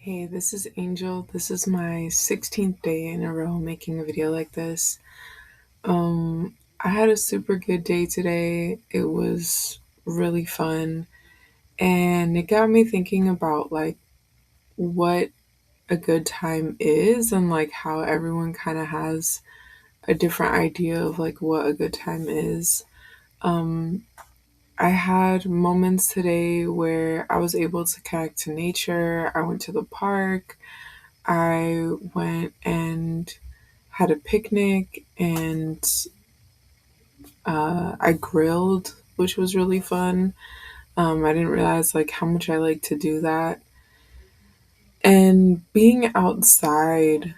Hey, this is Angel. This is my 16th day in a row making a video like this. I had a super good day today. It was really fun and it got me thinking about what a good time is and how everyone kind of has a different idea of what a good time is. Um, I had moments today where I was able to connect to nature. I went to the park. I went and had a picnic and I grilled, which was really fun. I didn't realize how much I like to do that. And being outside,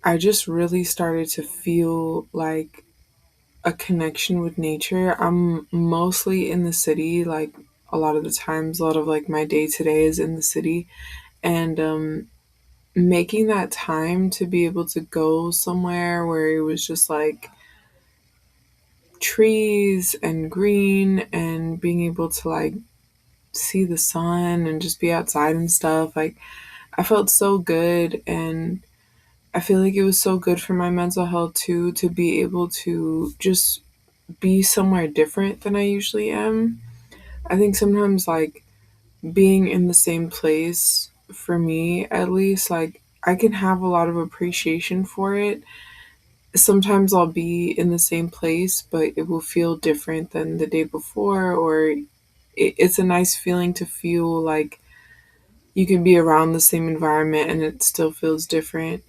I just really started to feel like a connection with nature. I'm mostly in the city, a lot of the times, a lot of my day today is in the city. And making that time to be able to go somewhere where it was just trees and green and being able to see the sun and just be outside and stuff, I felt so good. And I feel like it was so good for my mental health too, to be able to just be somewhere different than I usually am. I think sometimes being in the same place, for me at least, I can have a lot of appreciation for it. Sometimes I'll be in the same place, but it will feel different than the day before, or it's a nice feeling to feel like you can be around the same environment and it still feels different.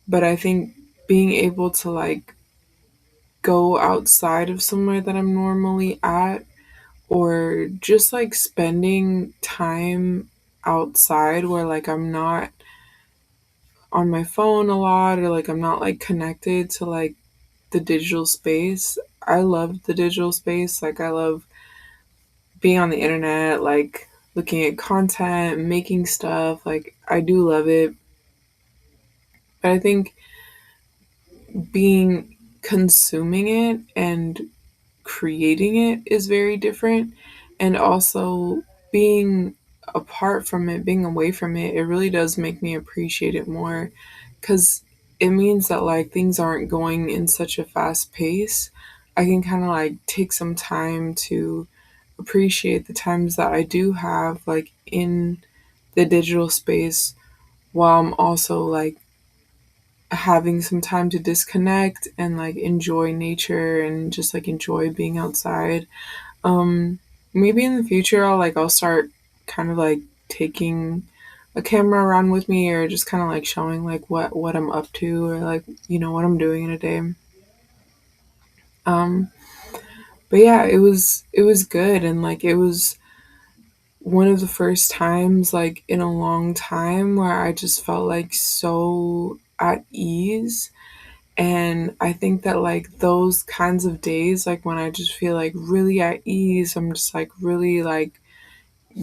But I think being able to go outside of somewhere that I'm normally at, or just spending time outside where I'm not on my phone a lot, or I'm not connected to the digital space. I love the digital space. I love being on the internet, looking at content, making stuff. I do love it. But I think being consuming it and creating it is very different. And also being apart from it, being away from it, it really does make me appreciate it more, because it means that things aren't going in such a fast pace. I can kind of take some time to appreciate the times that I do have in the digital space, while I'm also having some time to disconnect and enjoy nature and just enjoy being outside. Maybe in the future I'll start kind of taking a camera around with me, or just kind of showing what I'm up to, or what I'm doing in a day. Um but yeah, it was good. And it was one of the first times in a long time where I just felt so at ease. And I think that those kinds of days, when I just feel really at ease, I'm just really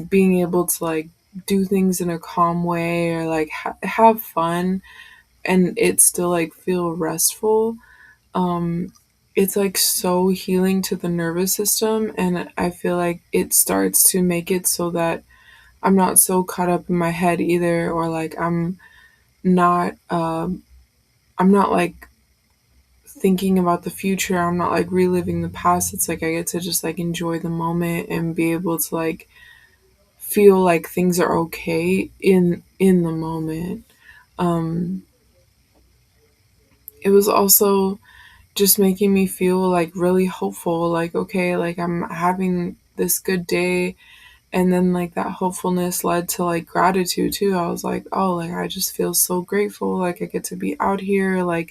being able to do things in a calm way, or have fun, and it still feel restful. um it's so healing to the nervous system, and I feel like it starts to make it so that I'm not so caught up in my head either, or not I'm not thinking about the future. I'm not reliving the past. It's I get to just enjoy the moment and be able to feel things are okay in the moment. um it was also just making me feel really hopeful, okay, I'm having this good day. And then that hopefulness led to gratitude too. I was oh, I just feel so grateful, I get to be out here, I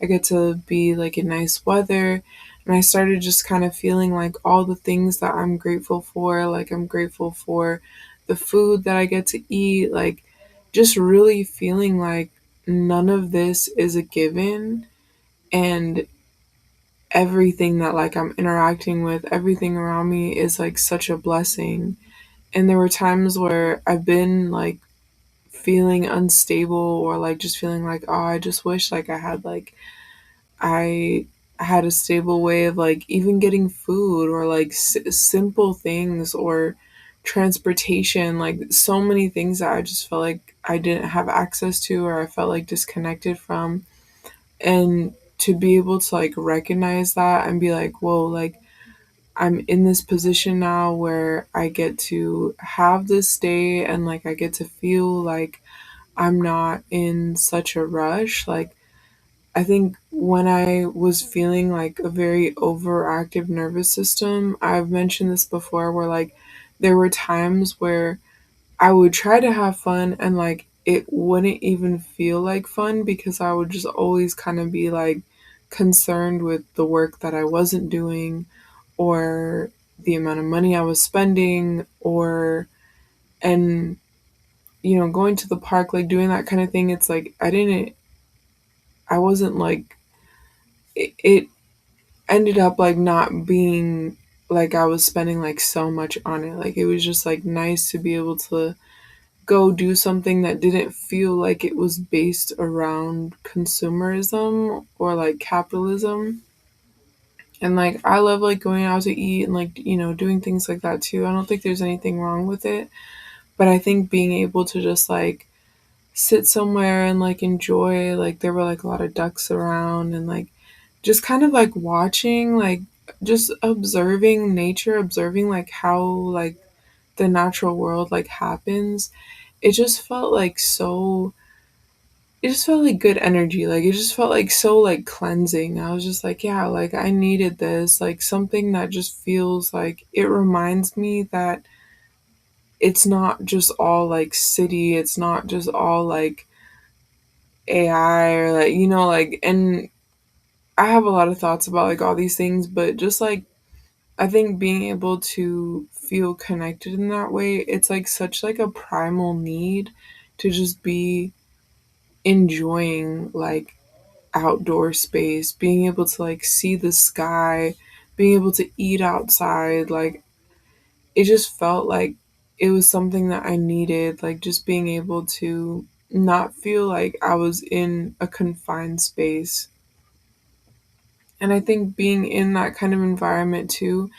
get to be in nice weather. And I started just kind of feeling all the things that I'm grateful for. I'm grateful for the food that I get to eat, just really feeling none of this is a given. And everything that I'm interacting with, everything around me is such a blessing. And there were times where I've been feeling unstable, or just feeling oh, I just wish I had I had a stable way of even getting food, or simple things, or transportation, like so many things that I just felt like I didn't have access to or I felt like disconnected from. And to be able to like recognize that and be like, whoa, like I'm in this position now where I get to have this day and like I get to feel like I'm not in such a rush. Like, I think when I was feeling like a very overactive nervous system, I've mentioned this before, where like there were times where I would try to have fun and like it wouldn't even feel like fun because I would just always kind of be like concerned with the work that I wasn't doing or the amount of money I was spending or and going to the park, like doing that kind of thing. It's like I wasn't like it ended up like not being like I was spending like so much on it. Like it was just like nice to be able to go do something that didn't feel like it was based around consumerism or like capitalism. And like I love like going out to eat and like doing things like that too. I don't think there's anything wrong with it, but I think being able to just like sit somewhere and like enjoy, like there were like a lot of ducks around and like just kind of like watching, like just observing nature, observing like how like the natural world like happens. It just felt like so it just felt like good energy. Like it just felt like so like cleansing. I was just like, yeah, like I needed this, like something that just feels like it reminds me that it's not just all like city, it's not just all like AI or like like, and I have a lot of thoughts about like all these things, but just like I think being able to feel connected in that way, it's like such like a primal need to just be enjoying like outdoor space, being able to like see the sky, being able to eat outside, like it just felt like it was something that I needed, like just being able to not feel like I was in a confined space. And I think being in that kind of environment too,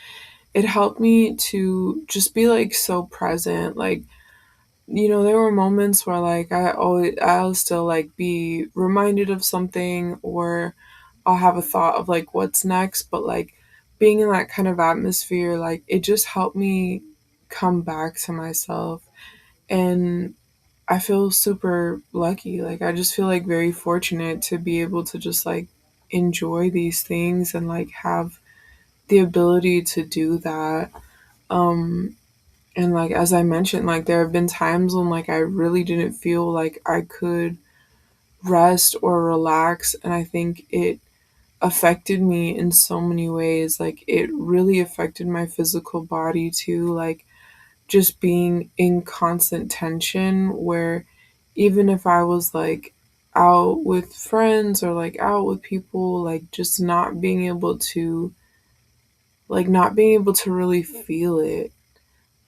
it helped me to just be like so present. Like, there were moments where like I'll still like be reminded of something or I'll have a thought of like what's next, but like being in that kind of atmosphere, like it just helped me come back to myself. And I feel super lucky. Like I just feel like very fortunate to be able to just like enjoy these things and like have the ability to do that. Um and like as I mentioned, like there have been times when like I really didn't feel like I could rest or relax, and I think it affected me in so many ways. Like it really affected my physical body too, like just being in constant tension where even if I was like out with friends or like out with people, like just not being able to really feel it.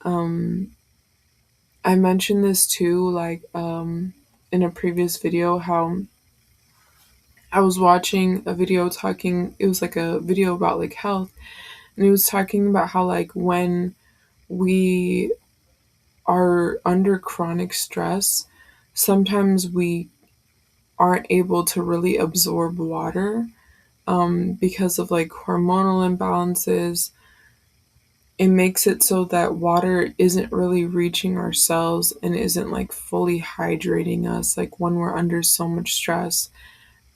um I mentioned this too, like in a previous video, how I was watching a video talking, it was like a video about like health, and it was talking about how like when we are under chronic stress, sometimes we aren't able to really absorb water because of like hormonal imbalances. It makes it so that water isn't really reaching our cells and isn't like fully hydrating us like when we're under so much stress.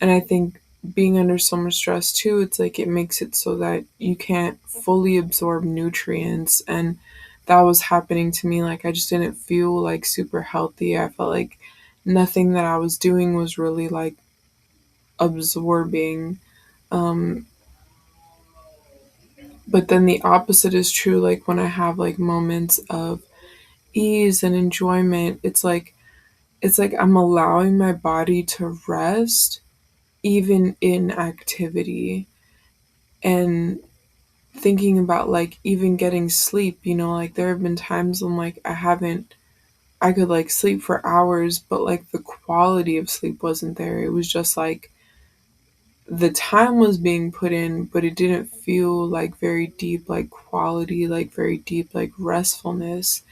And I think being under so much stress too, it's like it makes it so that you can't fully absorb nutrients. And that was happening to me. Like I just didn't feel like super healthy. I felt like nothing that I was doing was really like absorbing. Um, but then the opposite is true. Like when I have like moments of ease and enjoyment, it's like I'm allowing my body to rest even in activity. And thinking about like even getting sleep, like there have been times when like I could like sleep for hours, but like the quality of sleep wasn't there. It was just like the time was being put in, but it didn't feel like very deep, like quality, like very deep, like restfulness.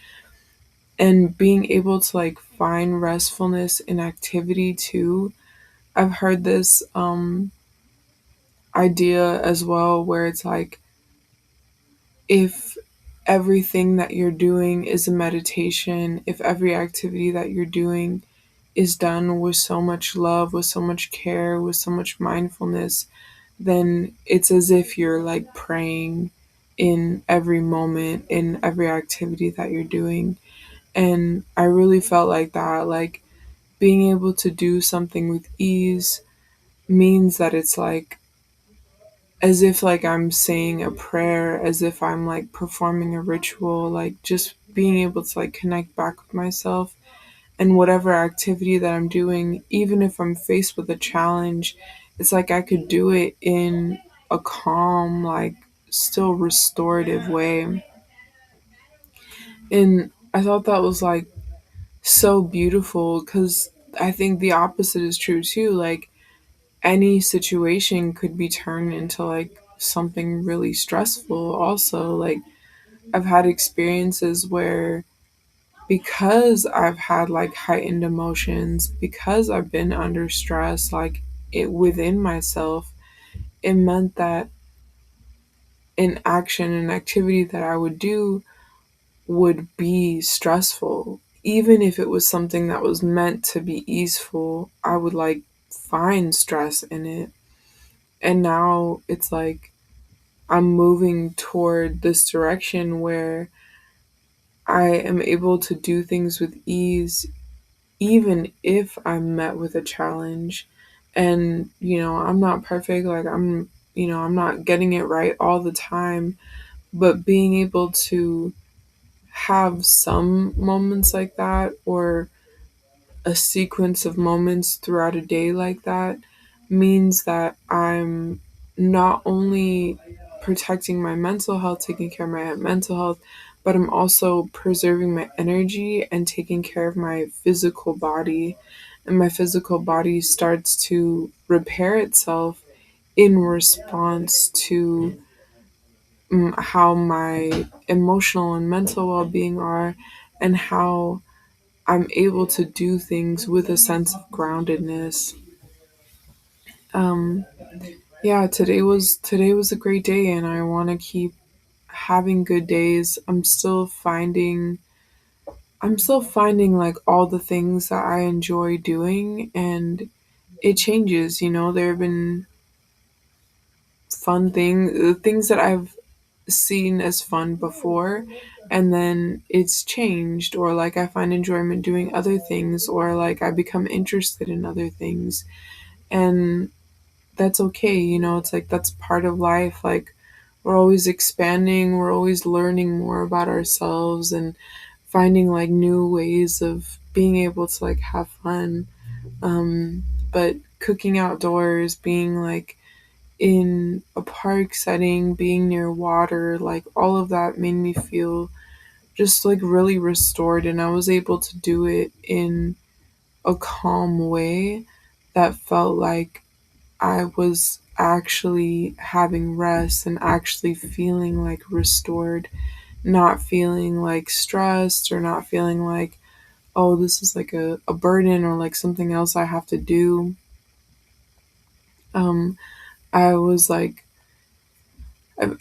And being able to like find restfulness in activity too. I've heard this idea as well where it's like if everything that you're doing is a meditation, if every activity that you're doing is done with so much love, with so much care, with so much mindfulness, then it's as if you're like praying in every moment, in every activity that you're doing. And I really felt like that, like being able to do something with ease means that it's like as if like I'm saying a prayer, as if I'm like performing a ritual, like just being able to like connect back with myself and whatever activity that I'm doing, even if I'm faced with a challenge, it's like I could do it in a calm, like still restorative way. And I thought that was like so beautiful because I think the opposite is true too. Like any situation could be turned into like something really stressful also. Like I've had experiences where because I've had like heightened emotions, because I've been under stress, like it within myself, it meant that an action, an activity that I would do would be stressful. Even if it was something that was meant to be easeful, I would like find stress in it. And now it's like I'm moving toward this direction where I am able to do things with ease, even if I'm met with a challenge. And, I'm not perfect. Like, I'm not getting it right all the time. But being able to have some moments like that, or a sequence of moments throughout a day like that, means that I'm not only protecting my mental health, taking care of my mental health, but I'm also preserving my energy and taking care of my physical body. And my physical body starts to repair itself in response to how my emotional and mental well being are, and how I'm able to do things with a sense of groundedness. Um, yeah, today was a great day, and I want to keep having good days. I'm still finding like all the things that I enjoy doing, and it changes. There have been things that I've seen as fun before, and then it's changed, or like I find enjoyment doing other things, or like I become interested in other things. And that's okay. It's like that's part of life. Like we're always expanding, we're always learning more about ourselves and finding like new ways of being able to like have fun. But cooking outdoors, being like in a park setting, being near water, like all of that made me feel just like really restored, and I was able to do it in a calm way that felt like I was actually having rest and actually feeling like restored, not feeling like stressed or not feeling like, oh, this is like a burden or like something else I have to do. Um, I was like,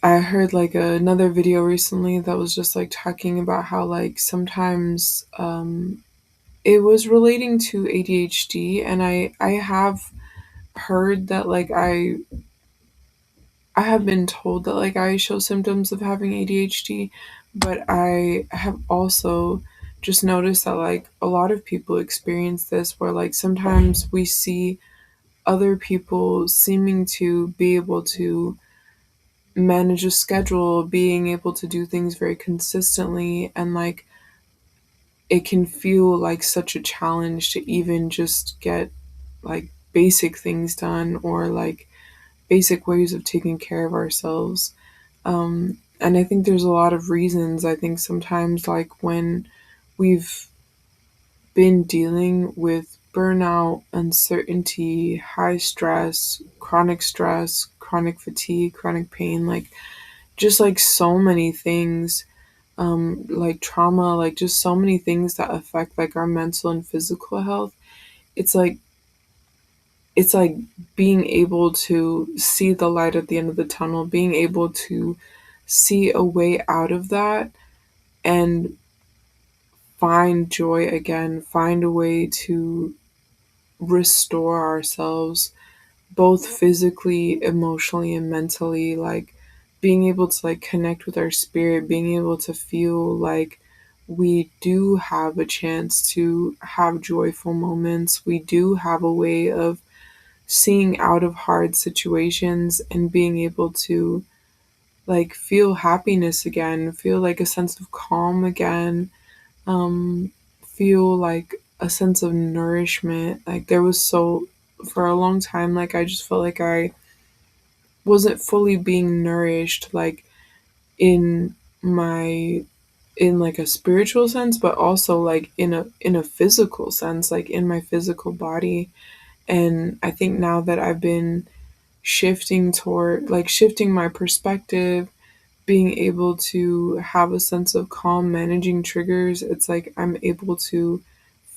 I heard like another video recently that was just like talking about how like sometimes it was relating to ADHD, and I have heard that like I have been told that like I show symptoms of having ADHD, but I have also just noticed that like a lot of people experience this where like sometimes we see other people seeming to be able to manage a schedule, being able to do things very consistently, and like it can feel like such a challenge to even just get like basic things done, or like basic ways of taking care of ourselves. And I think there's a lot of reasons. I think sometimes, like, when we've been dealing with burnout, uncertainty, high stress, chronic fatigue, chronic pain, like just like so many things, like trauma, like just so many things that affect like our mental and physical health. It's like it's like being able to see the light at the end of the tunnel, being able to see a way out of that and find joy again, find a way to restore ourselves both physically, emotionally, and mentally, like being able to like connect with our spirit, being able to feel like we do have a chance to have joyful moments. We do have a way of seeing out of hard situations and being able to like feel happiness again, feel like a sense of calm again, feel like a sense of nourishment. Like there was so for a long time, like I just felt like I wasn't fully being nourished, like in my in like a spiritual sense, but also like in a physical sense, like in my physical body. And I think now that I've been shifting my perspective, being able to have a sense of calm, managing triggers, it's like I'm able to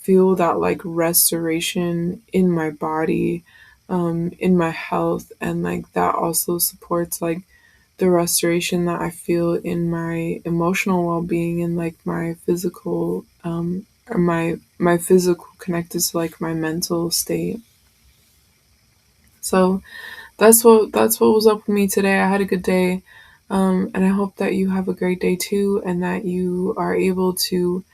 feel that like restoration in my body, in my health, and like that also supports like the restoration that I feel in my emotional well-being and like my physical, or my physical connected to like my mental state. So that's what was up with me today. I had a good day, and I hope that you have a great day too, and that you are able to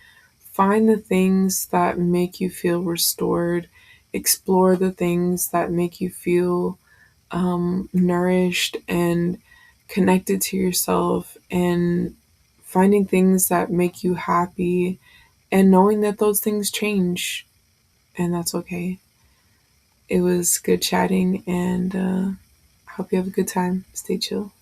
find the things that make you feel restored, explore the things that make you feel nourished and connected to yourself, and finding things that make you happy, and knowing that those things change, and that's okay. It was good chatting, and I hope you have a good time. Stay chill.